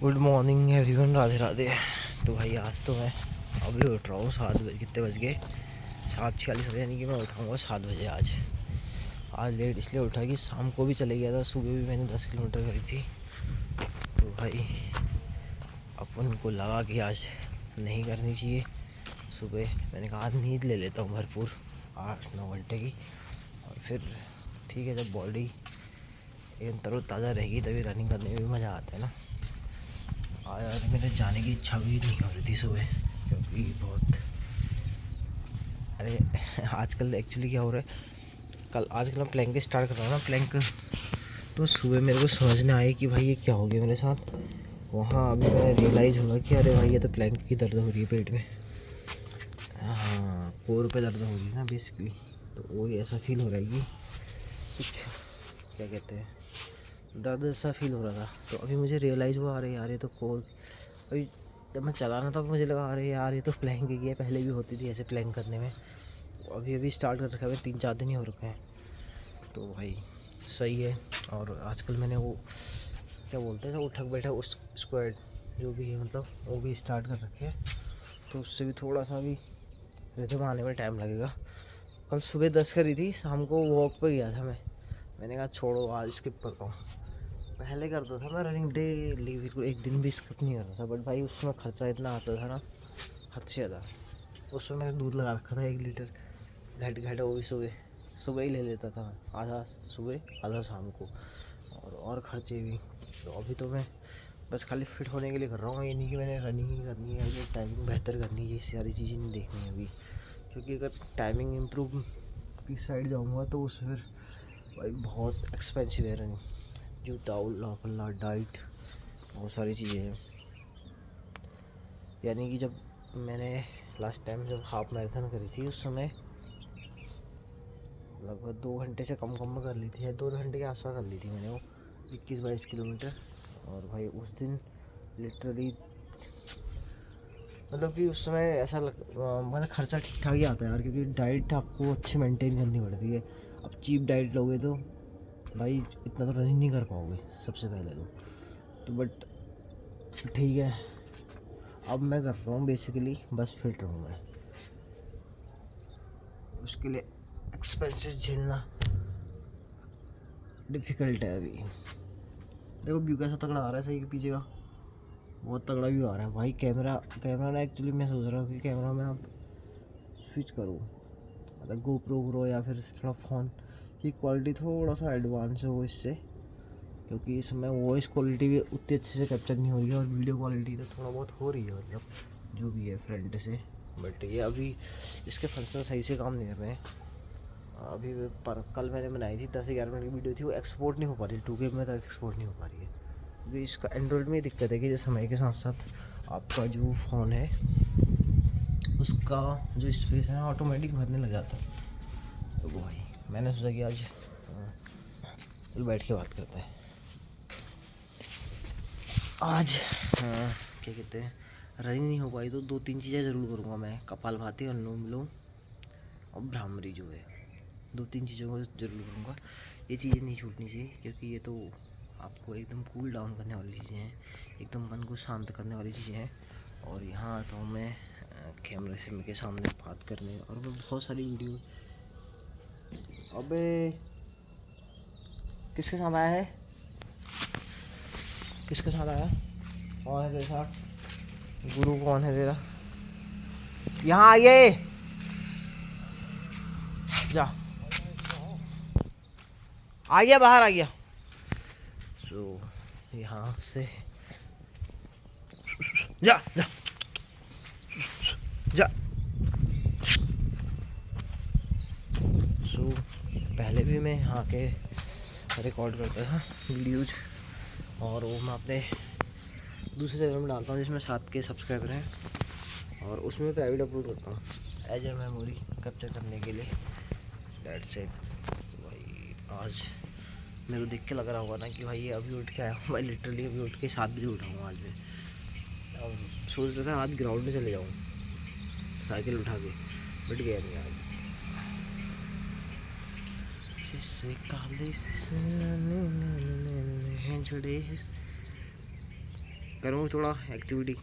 Good morning everyone, Radhe Radhe. तो भाई आज तो मैं अभी उठ रहा हूँ 7 बजे। कितने बज गए? 7:46 बजे, यानी कि मैं उठाऊँगा 7 बजे आज लेट इसलिए उठा कि शाम को भी चले गया था, सुबह भी मैंने 10 किलोमीटर करी थी। तो भाई अपन को लगा कि आज नहीं करनी चाहिए। सुबह मैंने कहा आज नींद ले लेता हूँ भरपूर 8-9 घंटे की, और फिर ठीक है, जब बॉडी एकदम तरोताज़ा रहेगी तभी रनिंग करने में भी मज़ा आता है ना। आज मेरे जाने की इच्छा भी नहीं हो रही थी सुबह, क्योंकि बहुत अरे आजकल एक्चुअली क्या हो रहा है, आजकल मैं प्लैंक स्टार्ट कर रहा हूँ ना, प्लैंक। तो सुबह मेरे को समझने आया कि भाई ये क्या हो गया मेरे साथ। वहाँ अभी मैंने रियलाइज़ हुआ कि अरे भाई ये तो प्लैंक की दर्द हो रही है पेट में। हाँ, कोर पे दर्द हो रही है ना बेसिकली। तो वो ऐसा फील हो रहा है कि कुछ क्या कहते हैं, दर्द ऐसा फील हो रहा था। तो अभी मुझे रियलाइज़ हुआ, अरे यार ये तो कोर। अभी जब मैं चला रहा था मुझे लगा अरे यार ये तो प्लैंक की है, पहले भी होती थी ऐसे प्लैंक करने में। अभी अभी स्टार्ट कर रखा है, 3-4 दिन ही हो रखे हैं। तो भाई सही है। और आजकल मैंने वो क्या बोलते हैं ना, उठक बैठा उस स्क्वाड जो भी है, मतलब वो भी स्टार्ट कर रखे हैं। तो उससे भी थोड़ा सा भी रिदम आने में टाइम लगेगा। कल सुबह 10 करी थी, शाम को वॉक पर गया था मैंने कहा छोड़ो आज स्किप करता हूँ। पहले करता था मैं रनिंग डेली, बिल्कुल एक दिन भी स्किप नहीं करता था। बट भाई उसमें खर्चा इतना आता था ना, हद से ज़्यादा। उसमें मैंने दूध लगा रखा था 1 लीटर, घट वो भी सुबह सुबह ही ले लेता था, आधा सुबह आधा शाम को, और खर्चे भी। तो अभी तो मैं बस खाली फिट होने के लिए कर रहा हूँ। ये नहीं कि मैंने रनिंग ही करनी है या टाइमिंग बेहतर करनी है, ये सारी चीज़ें नहीं देखनी है अभी। क्योंकि अगर टाइमिंग इम्प्रूव की साइड जाऊँगा तो उसमें फिर भाई बहुत एक्सपेंसिव है रनिंग, जूता उल्ला पल्ला डाइट बहुत सारी चीज़ें हैं। यानी कि जब मैंने लास्ट टाइम जब हाफ मैराथन करी थी उस समय लगभग 2 घंटे से कम में कर ली थी, या 2 घंटे के आसपास कर ली थी मैंने वो 21-22 किलोमीटर। और भाई उस दिन लिटरली मतलब कि उस समय ऐसा मतलब खर्चा ठीक ठाक ही आता है यार, क्योंकि डाइट आपको अच्छी मेंटेन करनी पड़ती है। अब चीप डाइट लोगे तो भाई इतना तो रनिंग नहीं कर पाओगे सबसे पहले तो बट ठीक है, अब मैं कर रहा हूँ बेसिकली बस फिट रहूँ मैं। उसके लिए एक्सपेंसेस झेलना डिफ़िकल्ट है अभी। देखो व्यू कैसा तगड़ा आ रहा है, सही के पीछे का बहुत तगड़ा व्यू आ रहा है भाई। कैमरा ना एक्चुअली मैं सोच रहा हूँ कि कैमरा में आप स्विच करूँ, मतलब गोप्रो या फिर थोड़ा फ़ोन की क्वालिटी थोड़ा सा एडवांस हो इससे, क्योंकि इसमें वॉइस क्वालिटी भी उतनी अच्छे से कैप्चर नहीं हो रही है, और वीडियो क्वालिटी तो थोड़ा बहुत हो रही है, मतलब जो भी है फ्रंट से। बट ये अभी इसके फंक्शन सही से काम नहीं कर रहे हैं अभी। पर कल मैंने बनाई थी 10-11 मिनट की वीडियो थी, वो एक्सपोर्ट नहीं हो पा रही, 2K में तक एक्सपोर्ट नहीं हो पा रही है। क्योंकि इसका एंड्रॉयड में दिक्कत है कि जैसे समय के साथ साथ आपका जो फ़ोन है उसका जो स्पेस है ऑटोमेटिक भरने लग जाता है। तो वो भाई मैंने सोचा कि आज बैठ के बात करते हैं। आज क्या कहते हैं, रनिंग नहीं हो पाई तो 2-3 चीज़ें ज़रूर करूँगा मैं। कपालभाति, अनुलोम विलोम और भ्रामरी जो है, 2-3 चीज़ों को ज़रूर करूँगा। ये चीज़ें नहीं छूटनी चाहिए, क्योंकि ये तो आपको एकदम कूल डाउन करने वाली चीज़ें हैं, एकदम मन को शांत करने वाली चीज़ें हैं। और यहाँ आता हूँ मैं कैमरे से के सामने बात करने, और मैं बहुत सारी वीडियो। अबे किसके साथ आया है, किसके साथ आया, कौन है तेरे साथ? गुरु कौन है तेरा? यहाँ आइए, जा आ गया, बाहर आ गया। सो यहाँ से जा जा जा। सो पहले भी मैं यहाँ के रिकॉर्ड करता था वीडियोज, और वो मैं अपने दूसरे चैनल में डालता हूँ जिसमें 7K सब्सक्राइबर हैं, और उसमें प्राइवेट अपलोड करता हूँ एज ए मेमोरी कैप्चर करने के लिए। दैट्स इट भाई। आज मेरे को देख के लग रहा होगा ना कि भाई ये अभी उठ के आया हूँ। भाई लिटरली अभी उठ के 7 बजे उठा हूँ आज मैं। अब सोच रहा था आज ग्राउंड में चले जाऊँ साइकिल उठा के, बट गया नहीं आज। काले जुड़े करूँ थोड़ा एक्टिविटी।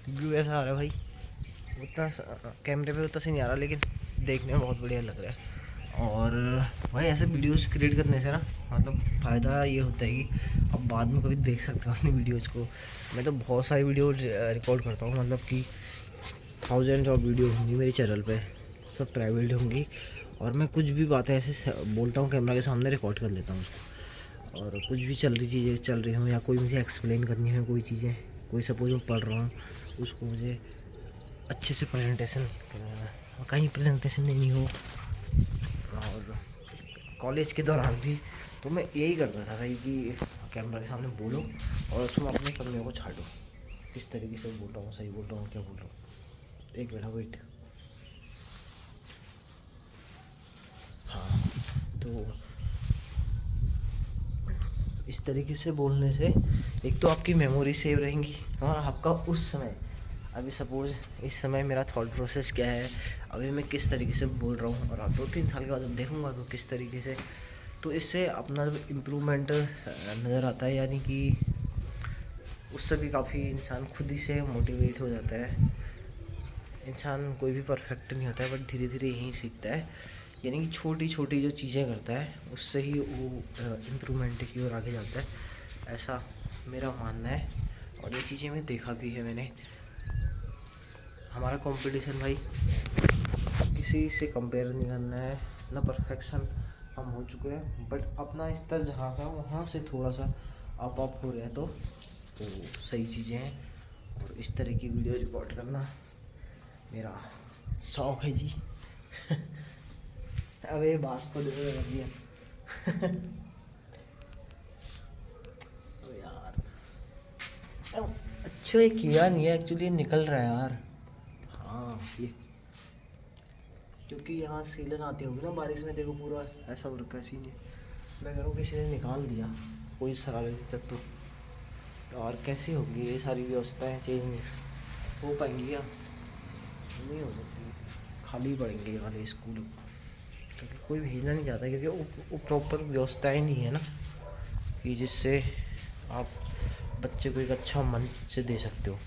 व्यू ऐसा आ रहा है भाई, उतना कैमरे पे उतना सही नहीं आ रहा, लेकिन देखने में बहुत बढ़िया लग रहा है। और भाई ऐसे वीडियोस क्रिएट करने से ना मतलब फ़ायदा ये होता है कि अब बाद में कभी देख सकते हो अपनी वीडियोज़ को। मैं तो बहुत सारी वीडियो रिकॉर्ड करता हूँ, मतलब कि थाउजेंड ऑफ वीडियो होंगी मेरे चैनल पे, सब प्राइवेट होंगी। और मैं कुछ भी बातें ऐसे बोलता हूँ कैमरा के सामने, रिकॉर्ड कर लेता हूँ उसको। और कुछ भी चल रही चीज़ें चल रही हों, या कोई मुझे एक्सप्लेन करनी है कोई चीज़ें, कोई सपोज मैं पढ़ रहा हूँ, उसको मुझे अच्छे से प्रेजेंटेशन करना है, कहीं प्रेजेंटेशन देनी हो। और कॉलेज के दौरान भी तो मैं यही करता था भाई कि कैमरा के सामने बोलो और उसमें अपनी कमियों को छाटो, किस तरीके से बोल रहा हूँ, सही बोल रहा हूँ, क्या बोल रहा हूँ। एक मिनट वेट। हाँ, तो इस तरीके से बोलने से एक तो आपकी मेमोरी सेव रहेंगी, और आपका उस समय, अभी सपोज़ इस समय मेरा थॉट प्रोसेस क्या है, अभी मैं किस तरीके से बोल रहा हूँ, और अब 2-3 साल के बाद जब देखूँगा तो किस तरीके से, तो इससे अपना जो इम्प्रूवमेंट नज़र आता है। यानी कि उससे भी काफ़ी इंसान खुद ही से मोटिवेट हो जाता है। इंसान कोई भी परफेक्ट नहीं होता है, बट धीरे धीरे यही सीखता है। यानी कि छोटी छोटी जो चीज़ें करता है उससे ही वो इम्प्रूवमेंट की ओर आगे जाता है, ऐसा मेरा मानना है। और ये चीज़ें मैं देखा भी है मैंने। हमारा कंपटीशन भाई किसी से कंपेयर नहीं करना है, ना परफेक्शन हम हो चुके हैं, बट अपना स्तर जहाँ का वहाँ से थोड़ा सा अप हो रहे हैं, तो सही चीज़ें हैं। और इस तरह की वीडियो रिकॉर्ड करना मेरा शौक़ है जी। अब ये बात को कर दिया। तो यार अच्छा ये किया नहीं है एक्चुअली, निकल रहा है यार। हाँ ये क्योंकि यहाँ सीलन आती होगी ना बारिश में, देखो पूरा ऐसा हो रखा है सीन। मैं कह रहा हूँ किसी ने निकाल दिया कोई शरारती तत्व, तो और कैसे होगी ये सारी व्यवस्थाएं चेंज नहीं हो पाएंगी क्या? नहीं हो सकती, खाली पड़ेंगे वाले स्कूल, क्योंकि कोई भेजना नहीं चाहता, क्योंकि वो प्रॉपर व्यवस्थाएं नहीं है ना कि जिससे आप बच्चे को एक अच्छा मंच दे सकते हो।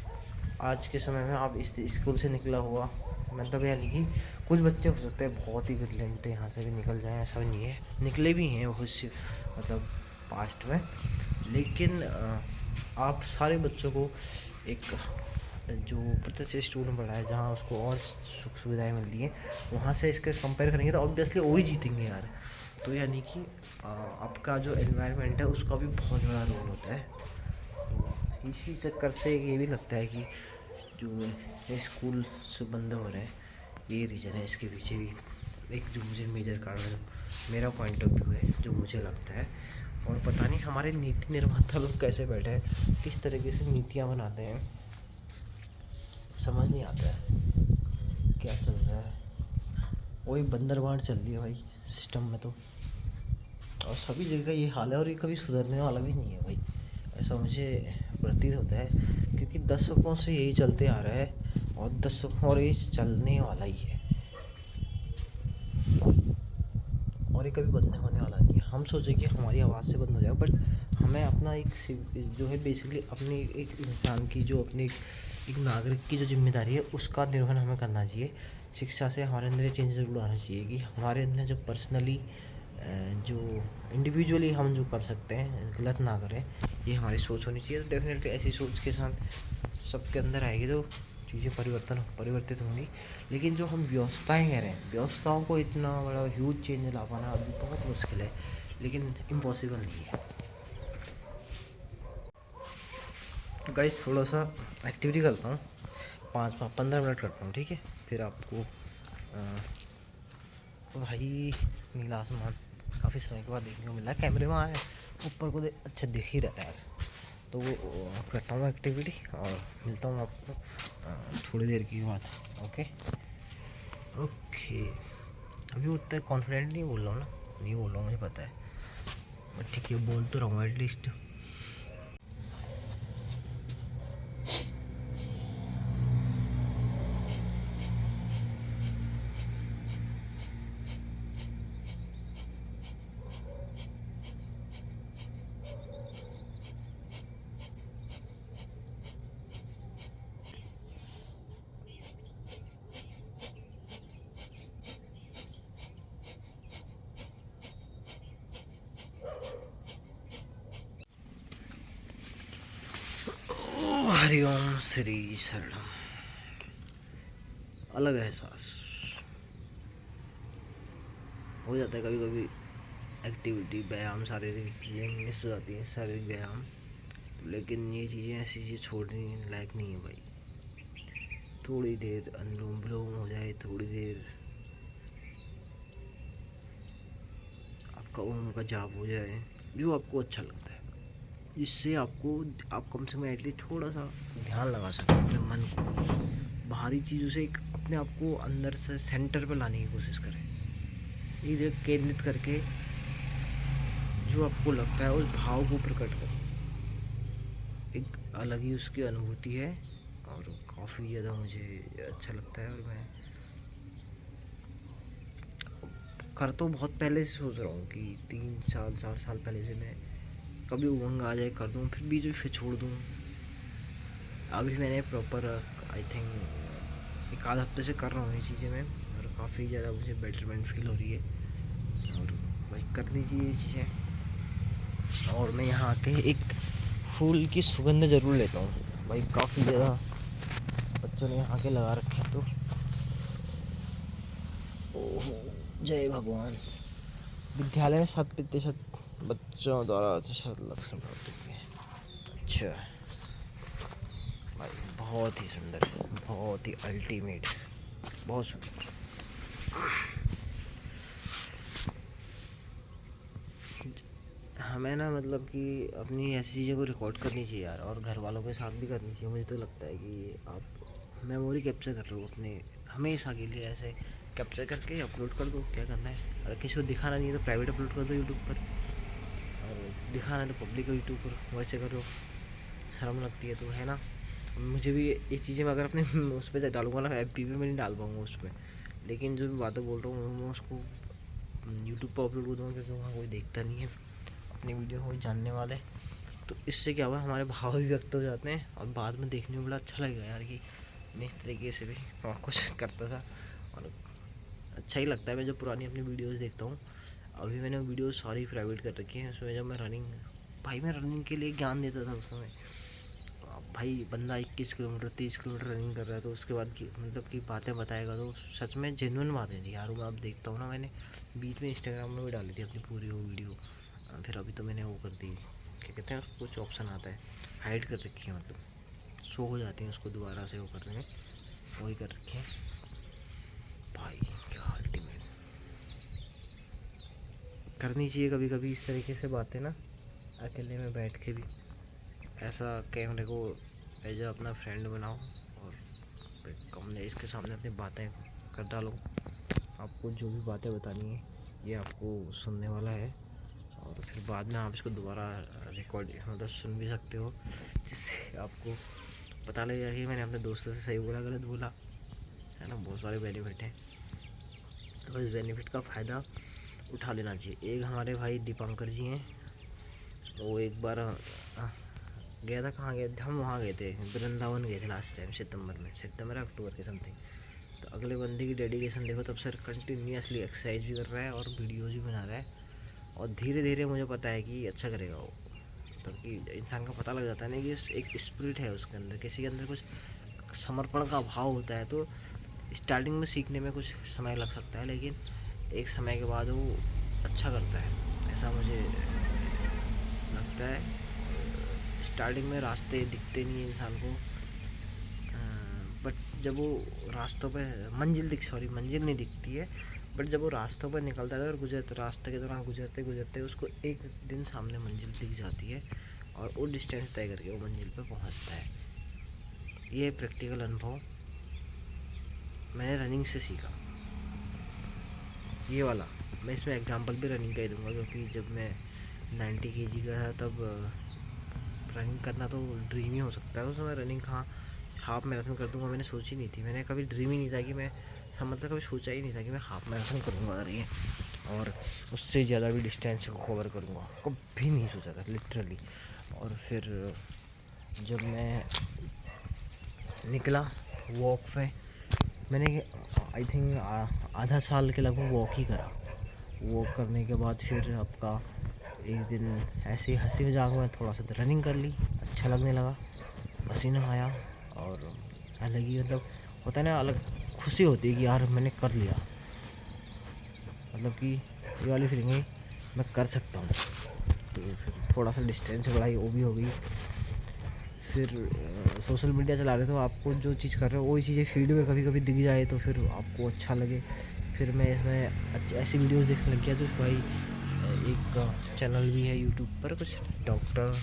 आज के समय में आप इस स्कूल से निकला हुआ, मतलब यानी कि कुछ बच्चे हो सकते हैं बहुत ही ब्रिलियंट यहाँ से भी निकल जाएं, ऐसा भी नहीं है, निकले भी हैं बहुत से मतलब पास्ट में। लेकिन आप सारे बच्चों को एक जो प्रतिष्ठित स्कूल में पढ़ा है, जहाँ उसको और सुख सुविधाएँ मिलती हैं, वहाँ से इसके कंपेयर करेंगे तो ऑब्वियसली वही जीतेंगे यार। तो यानी कि आपका जो एनवायरनमेंट है उसका भी बहुत बड़ा रोल होता है। तो इसी चक्कर से ये भी लगता है कि जो ये स्कूल से बंद हो रहे हैं, ये रीज़न है इसके पीछे भी, एक जो मुझे मेजर कारण, मेरा पॉइंट ऑफ व्यू है जो मुझे लगता है। और पता नहीं हमारे नीति निर्माता लोग कैसे बैठे हैं, किस तरीके से नीतियाँ बनाते हैं, समझ नहीं आता है क्या चल रहा है। वही बंदरबांट चल रही है भाई सिस्टम में तो, और सभी जगह ये हाल है, और ये कभी सुधरने वाला भी नहीं है भाई, ऐसा मुझे प्रतीत होता है। क्योंकि दशकों से यही चलते आ रहा है, और दशकों और ये चलने वाला ही है, और ये कभी बंद होने वाला नहीं है। हम सोचे कि हमारी आवाज़ से बंद हो जाएगा, बट हमें अपना एक जो है बेसिकली अपनी एक इंसान की जो अपनी एक नागरिक की जो जिम्मेदारी है उसका निर्वहन हमें करना चाहिए। शिक्षा से हमारे अंदर ये चेंज ज़रूर आना चाहिए कि हमारे अंदर जो पर्सनली जो इंडिविजुअली हम जो कर सकते हैं गलत ना करें, ये हमारी सोच होनी चाहिए। तो डेफिनेटली ऐसी सोच के साथ सबके अंदर आएगी तो चीज़ें परिवर्तित होंगी। लेकिन जो हम व्यवस्थाएं कह रहे हैं, व्यवस्थाओं को इतना बड़ा ह्यूज चेंज ला पाना अभी बहुत मुश्किल है, लेकिन इम्पॉसिबल नहीं है। तो गाइस थोड़ा सा एक्टिविटी करता हूँ, 15 मिनट करता हूँ, ठीक है? फिर आपको भाई नीला आसमान काफ़ी समय के बाद देखने को मिला, कैमरे में आया ऊपर को अच्छा दिख ही रहा है यार। तो वो करता हूँ एक्टिविटी और मिलता हूँ आपको थोड़ी देर की बाद। ओके ओके, अभी उतना कॉन्फिडेंट नहीं बोल रहा हूँ ना, नहीं बोल रहा हूँ, मुझे पता है, बट ठीक है बोल तो रहा हूँ एटलीस्ट। हरिओम श्री शरणम। अलग एहसास हो जाता है कभी कभी। एक्टिविटी, व्यायाम, शारीरिक चीज़ें मिस हो जाती हैं, शारीरिक व्यायाम। लेकिन ये चीज़ें ऐसी चीज़ छोड़ने लायक नहीं है भाई। थोड़ी देर अनुलोम विलोम हो जाए, थोड़ी देर आपका ओम का जाप हो जाए, जो आपको अच्छा लगता है, जिससे आपको आप कम से कम एटलीस्ट थोड़ा सा ध्यान लगा सकें अपने मन को। बाहरी चीज़ों से एक अपने आप को अंदर से सेंटर पर लाने की कोशिश करें। ये केंद्रित करके जो आपको लगता है उस भाव को प्रकट करें। एक अलग ही उसकी अनुभूति है और काफ़ी ज़्यादा मुझे अच्छा लगता है। और मैं कर तो बहुत पहले से सोच रहा हूँ कि 3 साल 4 साल पहले से मैं कभी उमंग आ जाए कर दूँ, फिर बीच में फिर छोड़ दूँ। अभी मैंने प्रॉपर आई थिंक एक आध हफ्ते से कर रहा हूँ ये चीज़ें मैं, और काफ़ी ज़्यादा मुझे बेटरमेंट फील हो रही है। और भाई करनी चाहिए ये चीज़ें। और मैं यहाँ आके एक फूल की सुगंध ज़रूर लेता हूँ भाई। काफ़ी ज़्यादा बच्चों ने यहाँ के लगा रखे हैं, तो ओहो जय भगवान। विद्यालय में 100% बच्चों द्वारा लक्षण प्राप्त किए। अच्छा भाई, बहुत ही सुंदर, बहुत ही अल्टीमेट, बहुत सुंदर। हमें ना मतलब कि अपनी ऐसी चीज़ों को रिकॉर्ड करनी चाहिए यार, और घर वालों के साथ भी करनी चाहिए। मुझे तो लगता है कि आप मेमोरी कैप्चर कर रहे हो अपने हमेशा के लिए। ऐसे कैप्चर करके अपलोड कर दो, क्या करना है। अगर किसी को दिखाना नहीं है तो प्राइवेट अपलोड कर दो यूट्यूब पर, और दिखाना है तो पब्लिक यूट्यूब पर। वैसे करो, शर्म लगती है तो, है ना। मुझे भी ये चीज़ें मैं अगर अपने उस पर डालूंगा ना, FB पे मैं नहीं डाल पाऊँगा उस पर। लेकिन जो भी बातें बोल रहा हूँ मैं उसको यूट्यूब पर अपलोड कर दूँगा, क्योंकि वहाँ कोई देखता नहीं है अपनी वीडियो, कोई जानने वाले। तो इससे क्या हुआ, हमारे भाव भी व्यक्त हो जाते हैं, और बाद में देखने में बड़ा अच्छा लगेगा यार कि मैं इस तरीके से भी बहुत कुछ करता था। और अच्छा ही लगता है। मैं जो पुरानी अपनी वीडियोज़ देखता हूँ, अभी मैंने वीडियो सारी प्राइवेट कर रखी हैं। उसमें जब मैं रनिंग के लिए ज्ञान देता था उस समय। भाई बंदा 21 किलोमीटर 30 किलोमीटर रनिंग कर रहा है, तो उसके बाद की मतलब कि बातें बताएगा, तो सच में जेन्युइन बातें थी यार। मैं अब देखता हूँ ना, मैंने बीच में इंस्टाग्राम में भी डाली थी अपनी पूरी वो वीडियो। फिर अभी तो मैंने वो कर दी, क्या कहते हैं, कुछ ऑप्शन आता है, हाइड कर रखी है, मतलब शो हो जाती है, उसको दोबारा से वो करने में, वही कर रखे हैं भाई। क्या अल्टीमेट करनी चाहिए कभी कभी इस तरीके से बातें ना, अकेले में बैठ के भी। ऐसा कैमरे को एज अपना फ्रेंड बनाओ, और कमरे इसके सामने अपनी बातें कर डालो। आपको जो भी बातें बतानी है ये आपको सुनने वाला है, और फिर बाद में आप इसको दोबारा रिकॉर्ड मतलब सुन भी सकते हो, जिससे आपको पता लगेगा कि मैंने अपने दोस्तों से सही बोला गलत बोला, है ना। बहुत सारे बेनिफिट हैं, तो इस बेनिफिट का फ़ायदा उठा लेना चाहिए। एक हमारे भाई दीपांकर जी हैं, वो एक बार गया था, कहाँ गए थे हम, वहाँ गए थे वृंदावन गए थे लास्ट टाइम, सितंबर अक्टूबर के समथिंग। तो अगले बंदे की डेडिकेशन देखो, तब सर कंटिन्यूसली एक्सरसाइज भी कर रहा है और वीडियोज़ भी बना रहा है, और धीरे धीरे मुझे पता है कि अच्छा करेगा वो। मतलब कि इंसान को पता लग जाता है ना कि एक स्पिरिट है उसके अंदर, किसी के अंदर कुछ समर्पण का भाव होता है। तो स्टार्टिंग में सीखने में कुछ समय लग सकता है, लेकिन एक समय के बाद वो अच्छा करता है, ऐसा मुझे लगता है। स्टार्टिंग में रास्ते दिखते नहीं है इंसान को, बट जब वो रास्तों पे मंजिल नहीं दिखती है, बट जब वो रास्तों पर निकलता है और रास्ते के दौरान गुजरते गुजरते उसको एक दिन सामने मंजिल दिख जाती है, और वो डिस्टेंस तय करके वो मंजिल पे पहुंचता है। ये प्रैक्टिकल अनुभव मैंने रनिंग से सीखा, ये वाला। मैं इसमें एग्जांपल भी रनिंग का ही दूंगा, क्योंकि जब मैं 90 kg का था तब रनिंग करना तो ड्रीम ही हो सकता है उस समय। रनिंग कहाँ हाफ मैराथन कर दूंगा, मैंने सोची नहीं थी। मैंने कभी ड्रीम ही नहीं था कि मैं मतलब कभी सोचा ही नहीं था कि मैं हाफ मैराथन करूँगा रही है, और उससे ज़्यादा भी डिस्टेंस को कवर करूँगा, कभी नहीं सोचा था लिटरली। और फिर जब मैं निकला वॉक पे, मैंने आई थिंक आधा साल के लगभग वॉक ही करा। वॉक करने के बाद फिर आपका एक दिन ऐसे ही हंसी मजाक में थोड़ा सा रनिंग कर ली, अच्छा लगने लगा। पसीना आया और अलग ही मतलब होता है ना, अलग खुशी होती है कि यार मैंने कर लिया, मतलब कि ये वाली फीलिंग है मैं कर सकता हूँ। तो फिर थोड़ा सा डिस्टेंस बढ़ाई, वो भी हो गई। फिर सोशल मीडिया चला रहे तो आपको जो चीज़ कर रहे हो वही चीज़ें फीड में कभी कभी दिख जाए तो फिर आपको अच्छा लगे। फिर मैं इसमें ऐसी वीडियोस देखने लग गया। तो भाई एक चैनल भी है यूट्यूब पर, कुछ डॉक्टर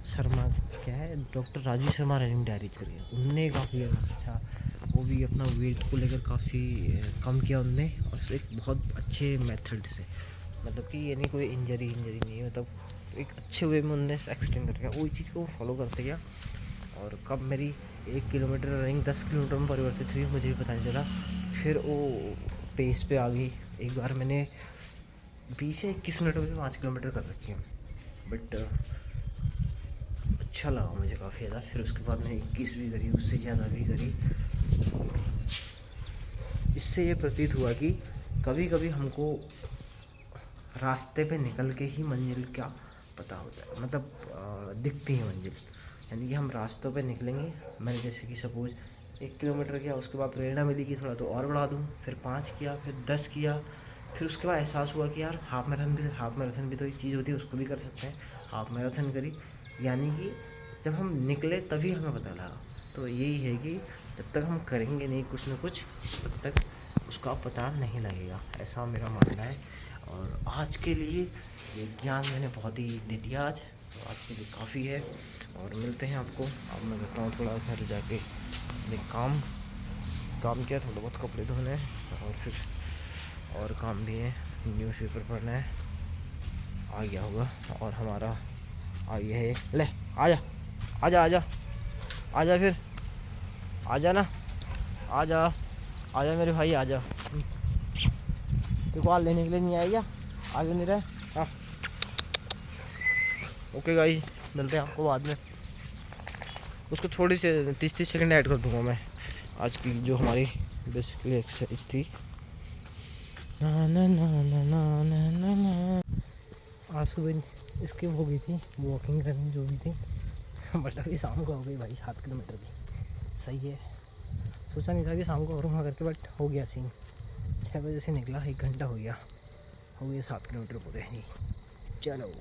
शर्मा, क्या है, doctor Rajiv Sharma running diary करिए, उनने काफ़ी अच्छा, वो भी अपना वेट को लेकर काफ़ी कम किया उनने, और एक बहुत अच्छे मेथड से, मतलब कि ये नहीं कोई इंजरी नहीं है, मतलब एक अच्छे वे में उनने एक्सप्लेन करके वही चीज़ को फॉलो करते गया। और कब मेरी 1 किलोमीटर रनिंग 10 किलोमीटर में परिवर्तित हुई मुझे भी पता नहीं चला। फिर वो पेस पे आ गई। एक बार मैंने 20 से 21 मिनट में 5 किलोमीटर कर रखी है, बट अच्छा लगा मुझे काफ़ी ज़्यादा। फिर उसके बाद मैंने 21 भी करी, उससे ज़्यादा भी करी। इससे ये प्रतीत हुआ कि कभी कभी हमको रास्ते पे निकल के ही मंजिल का पता होता है, मतलब दिखती है मंजिल। यानी कि हम रास्तों पे निकलेंगे, मैंने जैसे कि सपोज 1 किलोमीटर किया, उसके बाद प्रेरणा मिली कि थोड़ा तो और बढ़ा दूँ, फिर 5 किया, फिर 10 किया। फिर उसके बाद एहसास हुआ कि यार हाफ मैराथन भी तो एक चीज़ होती है, उसको भी कर सकते हैं। हाफ मैराथन करी, यानी कि जब हम निकले तभी हमें पता लगा। तो यही है कि जब तक हम करेंगे नहीं कुछ ना कुछ, तब तक उसका पता नहीं लगेगा, ऐसा मेरा मानना है। और आज के लिए ये ज्ञान मैंने बहुत ही दे दिया आज, तो आज के लिए काफ़ी है। और मिलते हैं आपको। अब मैं करता हूँ थोड़ा घर जाके देख काम किया, थोड़ा बहुत कपड़े धोने हैं, और फिर और काम भी है, न्यूज़पेपर पढ़ना है, आ गया होगा। और हमारा आ गया है, ले आजा आजा आजा आजा, फिर आजा ना, आजा आजा मेरे भाई, आजा। देखो लेने के लिए नहीं आएगा, आगे नहीं रहे। हाँ ओके गाइस, मिलते हैं आपको बाद में। उसको थोड़ी सी 30 सेकंड ऐड कर दूंगा मैं। आज की जो हमारी बेसिकली एक्सरसाइज थी, ना ना ना ना ना ना ना ना। आज सुबह स्किप हो गई थी वॉकिंग करनी जो भी थी, बट अभी शाम को हो गई भाई 7 किलोमीटर की। सही है, सोचा नहीं था कि शाम को करूँगा करके, बट हो गया सीन। 6 बजे से निकला, 1 घंटा हो गया 7 किलोमीटर पूरे ही। चलो।